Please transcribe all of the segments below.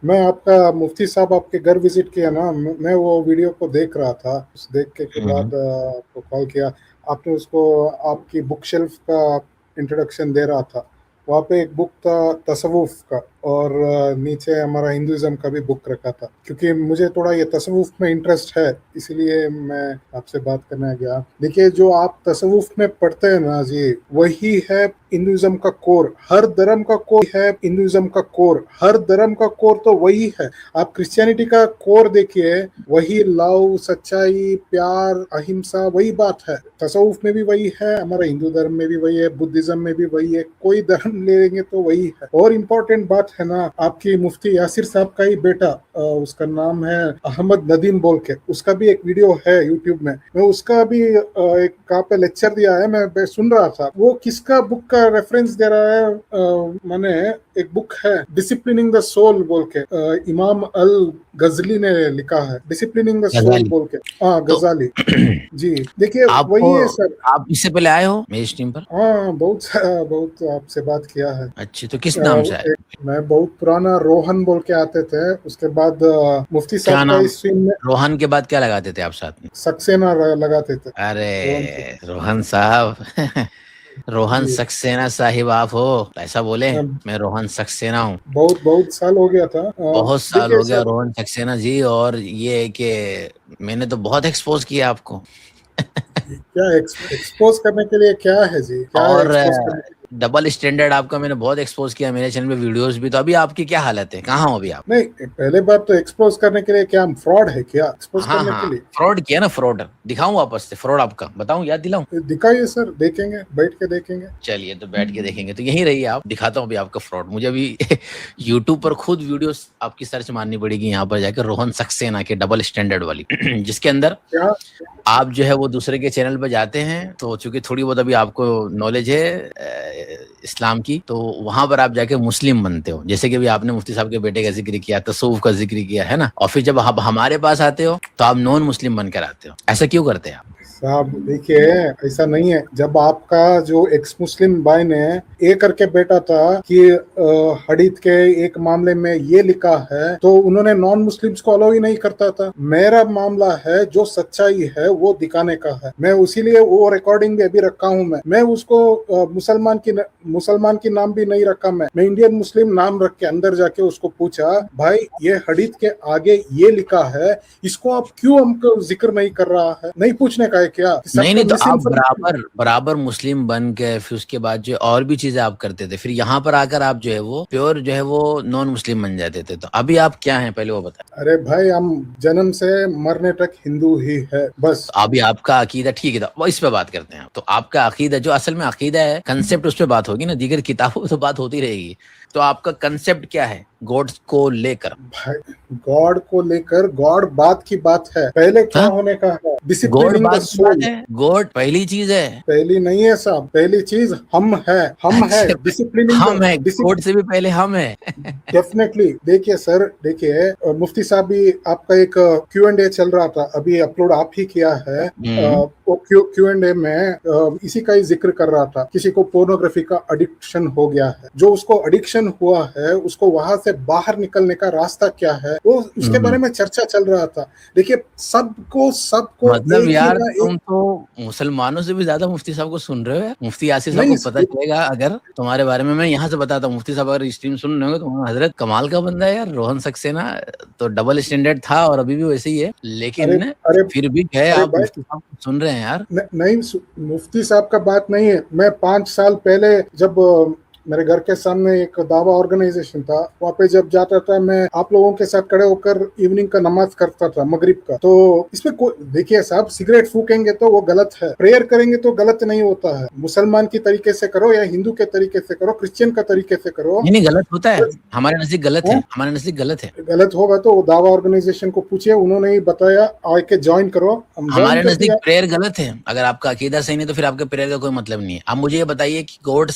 मैं आपका मुफ्ती साहब आपके घर विजिट किया ना, मैं वो वीडियो को देख रहा था। उस देख के हम्म। बाद आपको कॉल किया। आपने उसको आपकी बुक शेल्फ का इंट्रोडक्शन दे रहा था। वहाँ पे एक बुक था तसव्वुफ का, और नीचे हमारा हिंदुइज्म का भी बुक रखा था। क्योंकि मुझे थोड़ा ये तसव्वुफ में इंटरेस्ट है, इसीलिए मैं आपसे बात करने गया। देखिए, जो आप तसव्वुफ में पढ़ते हैं ना जी, वही है हिंदुइज्म का कोर। हर धर्म का कोर है हिंदुइज्म का कोर। हर धर्म का कोर तो वही है। आप क्रिश्चियनिटी का कोर देखिए, वही लव, सच्चाई, प्यार, अहिंसा, वही बात है। तसव्वुफ में भी वही है, हमारा हिंदू धर्म में भी वही है, बुद्धिज्म में भी वही है। कोई धर्म लेंगे तो वही है। और इम्पोर्टेंट बात है ना, आपकी मुफ्ती यासिर साहब का ही बेटा, उसका नाम है अहमद नदीम बोल के, उसका भी एक वीडियो है यूट्यूब में। मैं उसका भी एक कहाँ पे लेक्चर दिया है, मैं सुन रहा था। वो किसका बुक का रेफरेंस दे रहा है, मैंने एक बुक है डिसिप्लिनिंग द सोल बोल के, इमाम अल गजली ने लिखा है, डिसिप्लिनिंग द सोल गजाली। बोल के। हाँ, तो गजाली। जी, देखिए आपको वही है सर। आप इससे पहले आए हो मेरी स्ट्रीम पर? हाँ, बहुत बहुत आपसे बात किया है। अच्छी, तो किस नाम से आए? मैं बहुत पुराना रोहन बोल के आते थे। उसके बाद मुफ्ती क्या साहब का नाम? इस स्ट्रीम में रोहन के बाद क्या लगाते थे आप साथ में? सक्सेना लगाते थे। रोहन से। अरे रोहन साहब रोहन जी। सक्सेना साहिब आप हो? ऐसा बोले, अब मैं रोहन सक्सेना हूँ। बहुत बहुत साल हो गया था। बहुत साल देखिए हो गया सर, रोहन सक्सेना जी। और ये है कि मैंने तो बहुत एक्सपोज किया आपको क्या एक्सपोज करने के लिए क्या है जी, क्या है और एक्सपोज करने के लिए? डबल स्टैंडर्ड आपका मैंने बहुत एक्सपोज किया मेरे चैनल पे, वीडियोस भी। तो अभी आपकी क्या हालत है, कहाँ हो अभी आप? नहीं, पहले बात तो एक्सपोज करने के लिए क्या हम फ्रॉड है क्या, एक्सपोज हाँ करने के हाँ, लिए? फ्रॉड किया ना, फ्रॉड दिखाऊं वापस से? फ्रॉड आपका बताऊं, याद दिलाऊं? दिखाइए सर, देखेंगे, बैठ के देखेंगे। चलिए, तो बैठ के देखेंगे। तो यहीं रहिए, आप दिखाता हूँ अभी आपका फ्रॉड। मुझे अभी यूट्यूब पर खुद वीडियोस आपकी सर्च मारनी पड़ेगी, यहाँ पर जाकर रोहन सक्सेना के डबल स्टैंडर्ड वाली जिसके अंदर क्या? आप जो है वो दूसरे के चैनल पर जाते हैं। तो चूंकि थोड़ी बहुत अभी आपको नॉलेज है इस्लाम की, तो वहां पर आप जाके मुस्लिम बनते हो। जैसे कि अभी आपने मुफ्ती साहब के बेटे का जिक्र किया, तसव्वुफ का जिक्र किया है ना, और फिर जब आप हमारे पास आते हो तो आप नॉन मुस्लिम बनकर आते हो। ऐसा क्यों करते हैं आप? साहब देखिए, ऐसा नहीं है। जब आपका जो एक्स मुस्लिम भाई ने ये करके बैठा था कि हदीस के एक मामले में ये लिखा है, तो उन्होंने नॉन मुस्लिम्स को अलाउ ही नहीं करता था। मेरा मामला है जो सच्चाई है वो दिखाने का है। मैं उसीलिए वो रिकॉर्डिंग भी अभी रखा हूं। मैं उसको मुसलमान की नाम भी नहीं रखा। मैं इंडियन मुस्लिम नाम रख के अंदर जाके उसको पूछा, भाई ये हदीस के आगे ये लिखा है, इसको आप क्यों हमको जिक्र नहीं कर रहा है? नहीं पूछने का है क्या? नहीं सबका नहीं, तो मिस आप इन्फॉर्मेशन। बराबर बराबर मुस्लिम बन के फिर उसके बाद जो और भी चीजें आप करते थे, फिर यहाँ पर आकर आप जो है वो प्योर जो है वो नॉन मुस्लिम बन जाते थे। तो अभी आप क्या हैं, पहले वो बताएं। अरे भाई, हम जन्म से मरने तक हिंदू ही है, बस। तो अभी आपका अकीदा ठीक है, तो वो इस पे बात करते हैं। तो आपका अकीदा जो असल में अकीदा है, कंसेप्ट, उस पे बात होगी ना। दीगर किताबों पे तो बात होती रहेगी। तो आपका कंसेप्ट क्या है गॉड को लेकर? भाई, गॉड को लेकर, गॉड बात की बात है, पहले क्या हाँ, होने का है? गॉड डिसिप्लिनिंग द बात की बात सोल। है, गॉड पहली चीज है। पहली नहीं है साहब, पहली चीज हम है। हम है अच्छा, डिसिप्लिनिंग हम है, द। गॉड से भी पहले हम है डेफिनेटली। देखिए सर, देखिए मुफ्ती साहब भी आपका एक Q&A चल रहा था, अभी अपलोड आप ही किया है। हम्म। वो Q&A में इसी का ही जिक्र कर रहा था। किसी को पोर्नोग्राफी का एडिक्शन हो गया है, जो उसको एडिक्शन हुआ है उसको वहां से बाहर निकलने का रास्ता क्या है, वो उसके बारे में चर्चा चल रहा था। देखिए, सबको सबको मतलब एक ही यार, ना तुम एक। तो मुसलमानों से भी ज्यादा मुफ्ती साहब को सुन रहे हो यार। मुफ्ती यासिर साहब नहीं, को पता चलेगा अगर तुम्हारे बारे में। मैं यहाँ से बताता हूँ, मुफ्ती साहब अगर स्ट्रीम सुन रहे हो तो हजरत कमाल का बंदा है यार रोहन सक्सेना। तो डबल स्टैंडर्ड था और अभी भी वैसे ही है, अरे लेकिन अरे फिर भी है, अरे आप भाई, मुफ्ती साहब को सुन रहे हैं यार। नहीं, मुफ्ती साहब का बात नहीं है। मैं 5 साल पहले जब मेरे घर के सामने एक दावा ऑर्गेनाइजेशन था, वहाँ पे जब जाता था, मैं आप लोगों के साथ खड़े होकर इवनिंग का नमाज करता था, मगरिब का। तो इसमें देखिए साहब, सिगरेट फूकेंगे तो वो गलत है, प्रेयर करेंगे तो गलत नहीं होता है। मुसलमान की तरीके से करो या हिंदू के तरीके से करो, क्रिश्चियन का तरीके से करो। नहीं नहीं, गलत होता है, हमारे नजदीक गलत है, हाँ? हमारे नजदीक गलत है। गलत होगा तो वो दावा ऑर्गेनाइजेशन को पूछिए, उन्होंने ही बताया, आके ज्वाइन करो। हम ज्वाइन हमारे कर नजदीक दिया। प्रेयर गलत है। अगर आपका अकीदा सही नहीं तो फिर आपके प्रेयर का कोई मतलब नहीं है। अब मुझे ये बताइए कि गॉड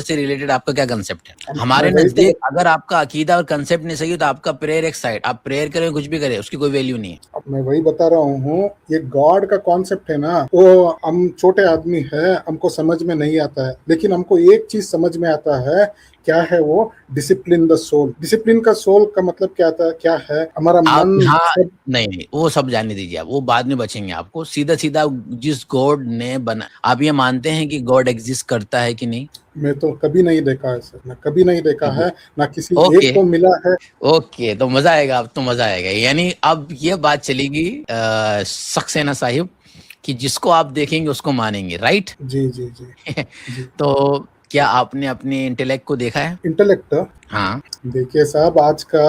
से रिलेटेड आपका क्या कंसेप्ट है? मैं हमारे वही तो नजदीक अगर आपका अकीदा और कंसेप्ट नहीं सही हो तो आपका प्रेयर एक साइड, आप प्रेयर करें कुछ भी करें, उसकी कोई वैल्यू नहीं है। अब मैं वही बता रहा हूँ, ये गॉड का कॉन्सेप्ट है ना, वो हम छोटे आदमी है, हमको समझ में नहीं आता है। लेकिन हमको एक चीज समझ में आता है क्या है वो डिसिप्लिन द सोल। डिसिप्लिन का सोल का मतलब क्या है हमारा आप मन यहाँ सब। नहीं नहीं वो सब जाने दीजिए, आप वो बाद में बचेंगे। आपको सीधा सीधा जिस गॉड ने बना, आप ये मानते हैं कि गॉड एग्जिस्ट करता है कि नहीं? मैं तो कभी नहीं देखा है सर, मैं कभी नहीं देखा है, ना किसी ओके एक को मिला है। ओके, तो मजा आएगा, अब तो मजा आएगा। यानी अब ये बात चलेगी सक्सेना साहिब, कि जिसको आप देखेंगे उसको मानेंगे, राइट? जी जी जी जी। तो क्या आपने अपने इंटेलेक्ट को देखा है? इंटेलेक्ट, हाँ। देखिए साहब आज का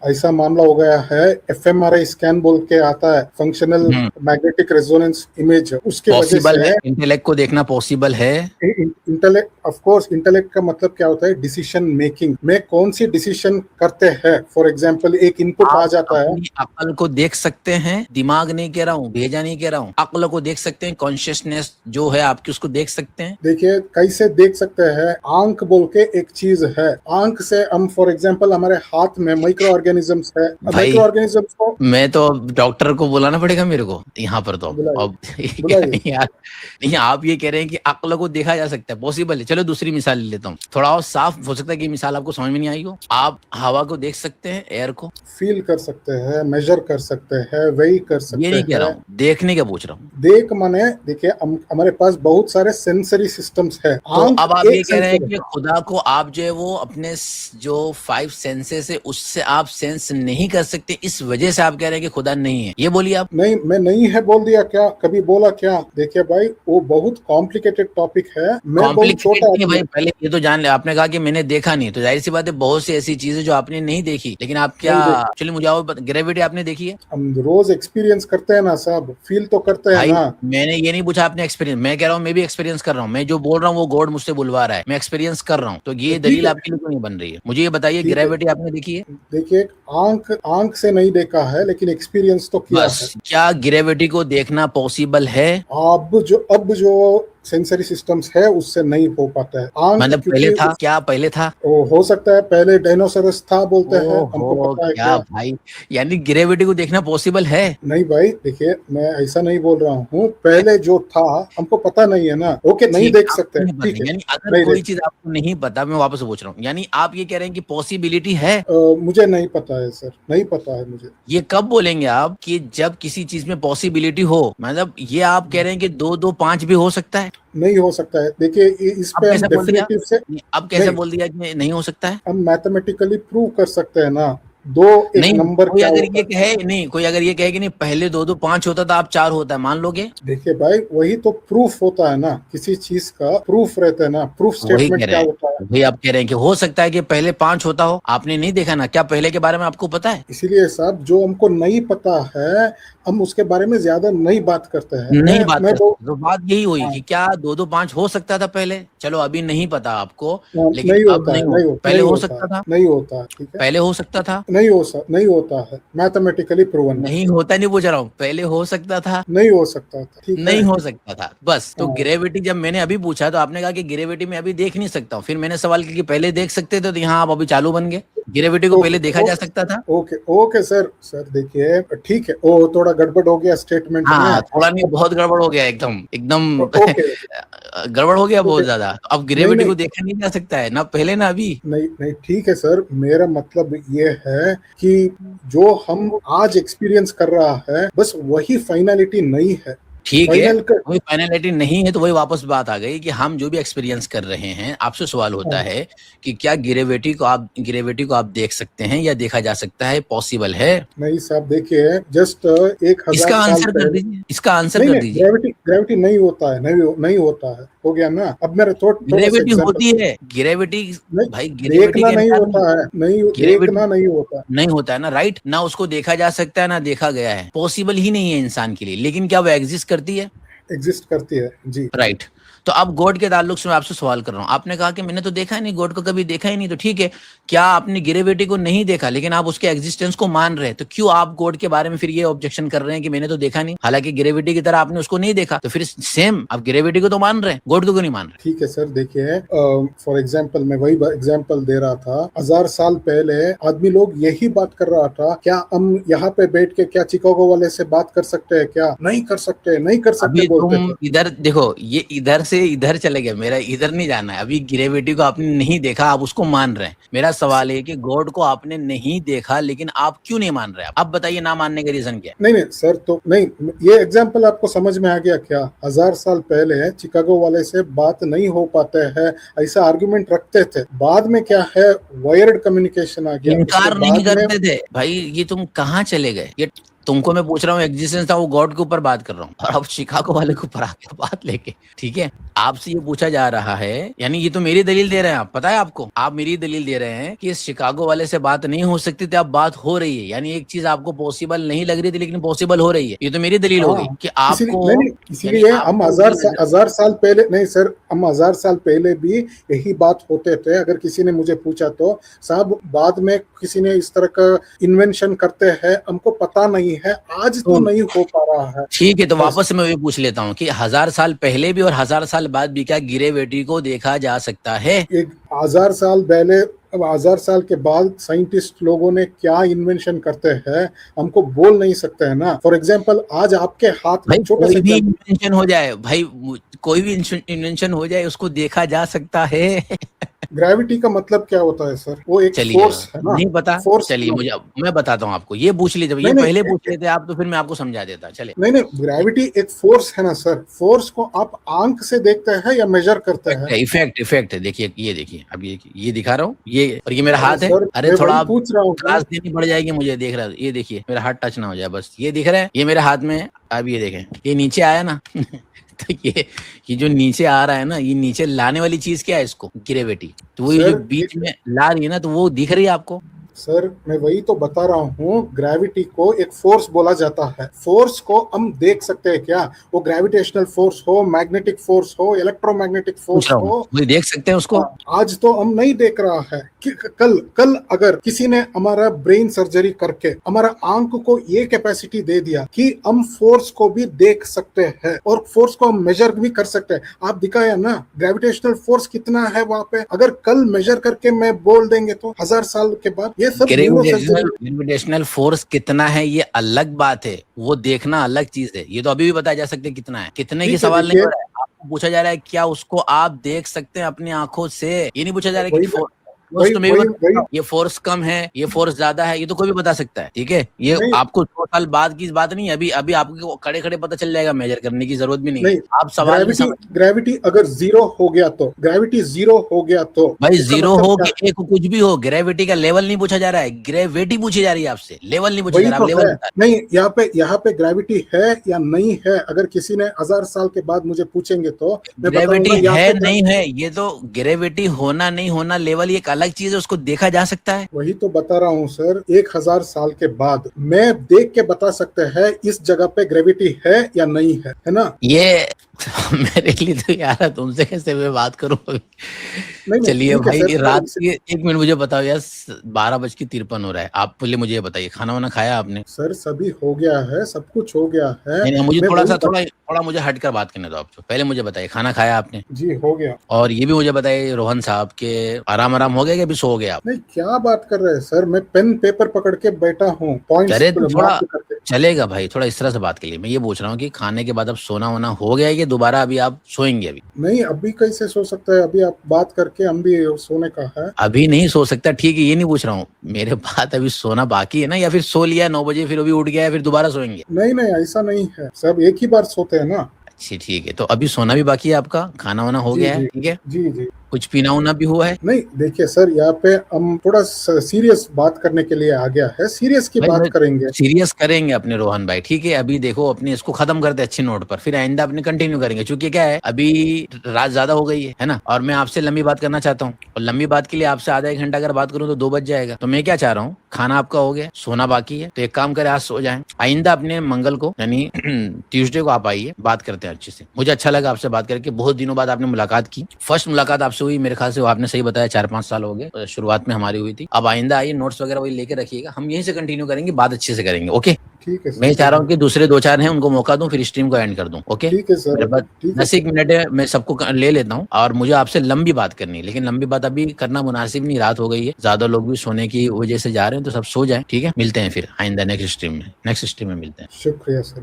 ऐसा मामला हो गया है, एफएमआरआई स्कैन बोल के आता है, फंक्शनल मैग्नेटिक रेजोनेंस इमेज, उसके वजह पॉसिबल से है, इंटेलेक्ट को देखना पॉसिबल है। इंटेलेक्ट, ऑफ कोर्स इंटेलेक्ट का मतलब क्या होता है, डिसीजन मेकिंग में कौन सी डिसीजन करते हैं। फॉर एग्जांपल एक इनपुट आ आप जाता है। अपनी अक्ल को देख सकते हैं, दिमाग नहीं कह रहा हूँ, भेजा नहीं कह रहा हूँ, अक्ल को देख सकते हैं, कॉन्शियसनेस जो है आपकी उसको देख सकते हैं। देखिए कैसे देख सकते हैं, आंख बोल के एक चीज है, आंख से हम फॉर एग्जांपल हमारे हाथ में माइक्रो ऑर्गेनिजम्स है, भाई माइक्रो ऑर्गेनिजम्स को मैं तो डॉक्टर को बुलाना पड़ेगा मेरे को यहाँ पर तो। बुलाइए अब बुलाइए। यार, नहीं आप ये कह रहे हैं कि अक्ल को देखा जा सकता है, पॉसिबल है। चलो दूसरी मिसाल ले लेता हूँ, थोड़ा और साफ हो सकता है कि मिसाल आपको समझ में नहीं आई हो। आप हवा को देख सकते हैं, एयर को? फील कर सकते हैं, मेजर कर सकते हैं, वेई कर ये सकते नहीं कह रहा हैं। हूँ, देखने का पूछ रहा हूँ। देख माने देखिए हमारे पास बहुत सारे सेंसरी सिस्टम्स है। तो आंख अब आप ये एक कह रहे हैं सेंसर कि है। खुदा को आप जो है वो अपने जो 5 सेंसेस है उससे आप सेंस नहीं कर सकते, इस वजह से आप कह रहे हैं कि खुदा नहीं है, ये बोलिए आप। नहीं, मैं नहीं है बोल दिया क्या, कभी बोला क्या? देखिए भाई वो बहुत कॉम्प्लिकेटेड टॉपिक है, मैं बहुत कॉम्प्लिकेटेड छोटा नहीं है आदमी भाई, पहले ये तो जान ले। आपने कहा कि मैंने देखा नहीं, तो जाहिर सी बात है बहुत सी ऐसी चीजें जो आपने नहीं देखी, लेकिन आप क्या नहीं देख, एक्चुअली मुझे आओ, ग्रेविटी आपने देखी है? हम रोज एक्सपीरियंस करते हैं ना साहब, फील तो करते हैं भाई ना। मैंने ये नहीं पूछा आपने एक्सपीरियंस, मैं कह रहा हूँ मैं भी एक्सपीरियंस कर रहा हूँ, मैं जो बोल रहा हूँ वो गॉड मुझसे बुलवा रहा है, मैं एक्सपीरियंस कर रहा हूँ, तो तो ये ठीक दलील है, आपके लिए क्यों नहीं बन रही है? मुझे ये बताइए, ठीक है। ग्रेविटी आपने देखी है? देखिए आंख आंख से नहीं देखा है, लेकिन एक्सपीरियंस तो किया है। बस, क्या ग्रेविटी को देखना पॉसिबल है? अब जो सेंसरी सिस्टम्स है उससे नहीं हो पाता है आंख, मतलब क्योंकि पहले था क्या? पहले था? वो हो सकता है पहले डायनासोरस था बोलते हैं, हमको ओहो पता है क्या क्या? भाई, यानी ग्रेविटी को देखना पॉसिबल है? नहीं भाई देखिए, मैं ऐसा नहीं बोल रहा हूँ, पहले जो था हमको पता नहीं है ना। ओके, नहीं ठीक, देख सकते आपको हैं, नहीं पता, ठीक है, यानी अगर नहीं कोई देख। चीज आपको नहीं पता, मैं वापस पूछ रहा हूँ, यानी आप ये कह रहे हैं कि पॉसिबिलिटी है? मुझे नहीं पता है सर, नहीं पता है मुझे। ये कब बोलेंगे आप कि जब किसी चीज में पॉसिबिलिटी हो? मतलब ये आप कह रहे हैं कि 2 2 5 भी हो सकता है? नहीं हो सकता है, देखिए इस अब पे हम कैसे बोल दिया? डेफिनेटिव से अब कैसे नहीं, बोल दिया कि नहीं हो सकता है? हम मैथमेटिकली प्रूव कर सकते हैं ना, दो एक नहीं, नंबर कोई क्या अगर होता ये है। कहे नहीं, कोई अगर ये कहे कि नहीं पहले 2 2 5 होता था, अब 4 होता है, मान लोगे? देखिए भाई वही तो प्रूफ होता है ना, किसी चीज का प्रूफ रहता है ना, प्रूफ वही कह स्टेटमेंट रहे क्या हैं, होता है। वही आप कह रहे हैं कि हो सकता है कि पहले 5 होता हो, आपने नहीं देखा ना, क्या पहले के बारे में आपको पता है? इसीलिए साहब जो हमको नहीं पता है, हम उसके बारे में ज्यादा नहीं बात करते हैं। नहीं मैं बात मैं कर बहुत, सकते, तो बात यही हुई हाँ, कि क्या 2 2 5 हो सकता था पहले? चलो अभी नहीं पता आपको, लेकिन नहीं अब होता है, नहीं हो, पहले नहीं हो होता है, सकता था? नहीं होता है, ठीक है। पहले हो सकता था? नहीं होता है, मैथमेटिकली प्रूवन है। नहीं होता नहीं पूछ रहा हूँ, पहले हो सकता था? नहीं हो सकता था, ठीक है। नहीं हो सकता था, बस। तो हाँ, ग्रेविटी जब मैंने अभी पूछा तो आपने कहा कि ग्रेविटी में अभी देख नहीं सकता हूँ, फिर मैंने सवाल किया कि पहले देख सकते थे, तो यहाँ आप अभी चालू बन गए, ग्रेविटी को ओके पहले देखा जा सकता था? ओके ओके सर, सर देखिए ठीक है, वो थोड़ा गड़बड़ हो गया स्टेटमेंट में। हाँ, थोड़ा नहीं, बहुत गड़बड़ हो गया, एकदम एकदम ओके गड़बड़ हो गया ओके, बहुत ज्यादा। अब नहीं ग्रेविटी नहीं को देखा नहीं जा सकता है ना पहले ना अभी? नहीं नहीं, ठीक है सर, मेरा मतलब ये है कि जो हम आज एक्सपीरियंस कर रहा है बस वही फाइनलिटी नहीं है। ठीक है, फाइनल का, वही फाइनलिटी नहीं है, तो वही वापस बात आ गई कि हम जो भी एक्सपीरियंस कर रहे हैं, आपसे सवाल होता हाँ, है कि क्या ग्रेविटी को आप देख सकते हैं या देखा जा सकता है, पॉसिबल है? नहीं साहब देखिए, जस्ट 1000 इसका साल आंसर कर पहले। दीजिए, इसका आंसर नहीं कर नहीं, दीजिए। ग्रेविटी नहीं होता है, नहीं होता है, हो गया ना। अब मेरा थोड़ा सा ग्रेविटी एग्जांपल, होती है, ग्रेविटी। नहीं भाई ग्रेविटी देखना के नहीं इनकार नहीं, होता है, नहीं ग्रेविटी देखना नहीं होता है। नहीं होता है ना, राइट? ना उसको देखा जा सकता है ना देखा गया है, पॉसिबल ही नहीं है इंसान के लिए, लेकिन क्या वो एग्जिस्ट करती है? एग्जिस्ट करती है जी। राइट। तो अब गॉड के ताल्लुक से मैं आपसे सवाल कर रहा हूँ, आपने कहा कि मैंने तो देखा ही नहीं, गॉड को कभी देखा ही नहीं, तो ठीक है, क्या आपने ग्रेविटी को नहीं देखा लेकिन आप उसके एग्जिस्टेंस को मान रहे हैं, तो क्यों आप गॉड के बारे में फिर ये ऑब्जेक्शन कर रहे हैं कि मैंने तो देखा नहीं, हालांकि ग्रेविटी की तरह आपने उसको नहीं देखा? तो फिर सेम आप ग्रेविटी को तो मान रहे हैं, गॉड को क्यों नहीं मान रहे? ठीक है सर, देखिए फॉर एग्जाम्पल मैं वही एग्जाम्पल दे रहा था, 1000 साल पहले आदमी लोग यही बात कर रहा था, क्या हम यहाँ पे बैठ के क्या चिकागो वाले से बात कर सकते हैं क्या? नहीं कर सकते, नहीं कर सकते अभी बोलते तुम थे। इधर देखो, ये इधर से इधर चले गए, मेरा इधर नहीं जाना है। अभी ग्रेविटी को आपने नहीं देखा, आप उसको मान रहे हैं। मेरा सवाल है कि गॉड को आपने नहीं देखा, लेकिन आप क्यों नहीं मान रहे? आप बताइए, ना मानने का रीजन क्या है? नहीं नहीं सर, तो नहीं, ये एग्जाम्पल आपको समझ में आ गया क्या? 1000 साल पहले चिकागो वाले से बात नहीं हो पाते हैं, ऐसा आर्गुमेंट रखते थे। बाद में क्या है, वायर्ड कम्युनिकेशन आ गया। इनकार उसके नहीं बाद में करते थे भाई। ये तुम कहाँ चले गए? ये तुमको मैं पूछ रहा हूँ, एग्जिस्टेंस था, वो गॉड के ऊपर बात कर रहा हूँ, और अब शिकागो वाले के ऊपर आके बात लेके, ठीक है? आपसे ये पूछा जा रहा है, यानी ये तो मेरी दलील दे रहे हैं आप, पता है आपको? आप मेरी दलील दे रहे हैं कि इस शिकागो वाले से बात नहीं हो सकती थी, अब बात हो रही है। यानी एक चीज आपको पॉसिबल नहीं लग रही थी, लेकिन पॉसिबल हो रही है। ये तो मेरी दलील हो गई हाँ, कि आपको, नहीं नहीं, यानी इसीलिए हम आपको ये नजर, 1000 साल पहले नहीं सर, हम 1000 साल पहले भी यही बात होते थे। अगर किसी ने मुझे पूछा तो साहब, बाद में किसी ने इस तरह का इन्वेंशन करते हैं, हमको पता नहीं है, आज तो नहीं हो पा रहा है। ठीक है, तो बस वापस से मैं ये पूछ लेता हूँ कि 1000 साल पहले भी और 1000 साल बाद भी क्या ग्रेविटी को देखा जा सकता है? एक 1000 साल पहले, अब 1000 साल के बाद साइंटिस्ट लोगों ने क्या इन्वेंशन करते हैं, हमको बोल नहीं सकते हैं ना। फॉर एग्जाम्पल, आज आपके हाथ में भाई छोटा कोई सा भी example, इन्वेंशन हो जाए, भाई कोई भी इन्वेंशन हो जाए, उसको देखा जा सकता है। ग्रेविटी का मतलब क्या होता है सर? वो एक चलिए, फोर्स है ना, नहीं पता, फोर्स। चलिए मुझे, मैं बताता हूँ आपको। ये पूछ लीजिए, ये नहीं नहीं, पहले पूछ लेते आप तो फिर मैं आपको समझा देता। चले, नहीं नहीं, ग्रेविटी एक फोर्स है ना सर। फोर्स को आप आंख से देखते हैं या मेजर करते हैं? इफेक्ट इफेक्ट है। देखिए, ये देखिए, अब ये दिखा रहा हूँ, ये और ये मेरा अरे हाथ है। सर, अरे मैं थोड़ा वही आप पूछ रहा हूँ क्लास देनी पड़ जाएगी मुझे, देख रहा है, ये देखिए मेरा हाथ टच ना हो जाए बस। ये दिख रहा है, ये मेरे हाथ में है। अब ये देखें, ये नीचे आया ना। तो ये जो नीचे आ रहा है ना, ये नीचे लाने वाली चीज क्या है? इसको ग्रेविटी। तो वो ये जो सर। बीच में ला रही है ना, तो वो दिख रही है आपको? सर मैं वही तो बता रहा हूँ, ग्रेविटी को एक फोर्स बोला जाता है। फोर्स को हम देख सकते हैं क्या? वो ग्रेविटेशनल फोर्स हो, मैग्नेटिक फोर्स हो, इलेक्ट्रोमैग्नेटिक पूछ फोर्स रहा हूँ, हो, वो देख सकते हैं उसको? आज तो हम नहीं देख रहा है कि कल कल अगर किसी ने हमारा ब्रेन सर्जरी करके हमारा आंख को ये कैपेसिटी दे दिया कि हम फोर्स को भी देख सकते हैं और फोर्स को हम मेजर भी कर सकते हैं। आप दिखाया ना ग्रेविटेशनल फोर्स कितना है वहां पे। अगर कल मेजर करके मैं बोल देंगे तो 1000 साल के बाद ये सब न्यूरो सर्जरी। ग्रेविटेशनल फोर्स कितना है ये अलग बात है, वो देखना अलग चीज है। ये तो अभी भी बताया जा सकता है कितना है, कितने की ठीक है, सवाल नहीं देखिए, हो रहा है। आपको पूछा जा रहा है क्या उसको आप देख सकते हैं अपनी आंखों से? ये नहीं पूछा जा रहा है कि वही फोर्स वही तो मैं भी वही बता सकता वही हूँ, ये फोर्स कम है, ये फोर्स ज्यादा है, ये तो कोई भी बता सकता है। ठीक है, ये नहीं आपको 2 साल बाद की बात नहीं है, अभी अभी आपको खड़े खड़े पता चल जाएगा, मेजर करने की जरूरत भी नहीं है। नहीं, आप सवाल नहीं ग्रेविटी समझ। ग्रेविटी अगर जीरो हो गया तो, ग्रेविटी जीरो हो गया तो भाई इसका जीरो मतलब हो क्या? कि एक कुछ भी हो, ग्रेविटी का लेवल नहीं पूछा जा रहा है, ग्रेविटी पूछी जा रही है आपसे, लेवल नहीं पूछा जा वही रहा। तो आप लेवल है। बता नहीं, यहाँ पे ग्रेविटी है या नहीं है, अगर किसी ने 1000 साल के बाद मुझे पूछेंगे तो मैं ग्रेविटी बताऊंगा यहाँ है पे नहीं है, ये तो ग्रेविटी होना नहीं होना लेवल एक अलग चीज है, उसको देखा जा सकता है। वही तो बता रहा हूँ सर। 1000 साल के बाद मैं देख के बता सकते हैं इस जगह पे ग्रेविटी है या नहीं है ना? ये मेरे लिए तो यार, तुमसे कैसे मैं बात करूं अभी? नहीं नहीं, चलिए ठीक है भाई, सर। रात के 1 मिनट मुझे बताओ यार, 12:53 हो रहा है। आप पहले मुझे ये बताइए, खाना वाना खाया आपने? सर सभी हो गया है, सब कुछ हो गया है। नहीं नहीं, मुझे मैं थोड़ा वही सा थोड़ा मुझे हटकर बात करने दो। आप तो पहले मुझे बताइए, खाना खाया आपने? जी हो गया। और ये भी मुझे बताइए, रोहन साहब के आराम आराम हो गया कि अभी सो गए आप? नहीं, क्या बात कर रहे हैं सर? मैं पेन पेपर पकड़ के बैठा हूँ, पॉइंट्स अरे तो थोड़ा मार्क करके। चलेगा भाई, थोड़ा इस तरह से बात के लिए मैं ये पूछ रहा हूँ कि खाने के बाद अब सोना वोना हो गया है कि दोबारा अभी आप सोएंगे? अभी नहीं, अभी कैसे सो सकता है? अभी आप बात करके हम भी सोने का है। अभी नहीं सो सकता, ठीक है, ये नहीं पूछ रहा हूँ। मेरे बात अभी सोना बाकी है ना, या फिर सो लिया 9 बजे फिर अभी उठ गया है फिर दोबारा सोएंगे? नहीं नहीं, ऐसा नहीं है, सब एक ही बार सोते हैं ना। अच्छी, ठीक है, तो अभी सोना भी बाकी है आपका, खाना वाना हो जी गया है, जी ठीक है? जी जी। कुछ पीना उना भी हुआ है? नहीं देखिए सर, यहाँ पे हम थोड़ा सीरियस बात करने के लिए आ गया है, सीरियस की भाई बात करेंगे। सीरियस करेंगे अपने रोहन भाई, ठीक है? अभी देखो, अपने इसको खत्म करते अच्छी नोट पर, फिर आइंदा अपने कंटिन्यू करेंगे, क्योंकि क्या है, अभी रात ज्यादा हो गई है ना, और मैं आपसे लंबी बात करना चाहता हूँ, और लंबी बात के लिए आपसे आधा 1 घंटा अगर बात करूँ तो 2 बज जाएगा। तो मैं क्या चाह रहा हूँ, खाना आपका हो गया, सोना बाकी है, तो एक काम करे, आज सो जाए। आइंदा अपने मंगल को यानी ट्यूसडे को आप आइए, बात करते हैं अच्छे से। मुझे अच्छा लगा आपसे बात करके, बहुत दिनों बाद आपने मुलाकात की। फर्स्ट मुलाकात आपसे हुई मेरे ख्याल से, आपने सही बताया, 4-5 साल हो गए, शुरुआत में हमारी हुई थी। अब आइंदा आइए, नोट्स वगैरह वही लेके रखिएगा, हम यहीं से कंटिन्यू करेंगे, बात अच्छे से करेंगे। ओके, ठीक है सर। मैं चाह रहा हूँ कि दूसरे 2-4 हैं उनको मौका दूं, फिर स्ट्रीम को एंड कर दूं। ओके, ठीक है सर। मेरे पास ठीक है 10-1 मिनट है, मैं सबको ले लेता हूँ, और मुझे आपसे लंबी बात करनी है, लेकिन लंबी बात अभी करना मुनासिब नहीं, रात हो गई है, ज्यादा लोग भी सोने की वजह से जा रहे हैं, तो सब सो जाए, ठीक है? मिलते हैं फिर आइंदा नेक्स्ट स्ट्रीम में मिलते हैं। शुक्रिया सर।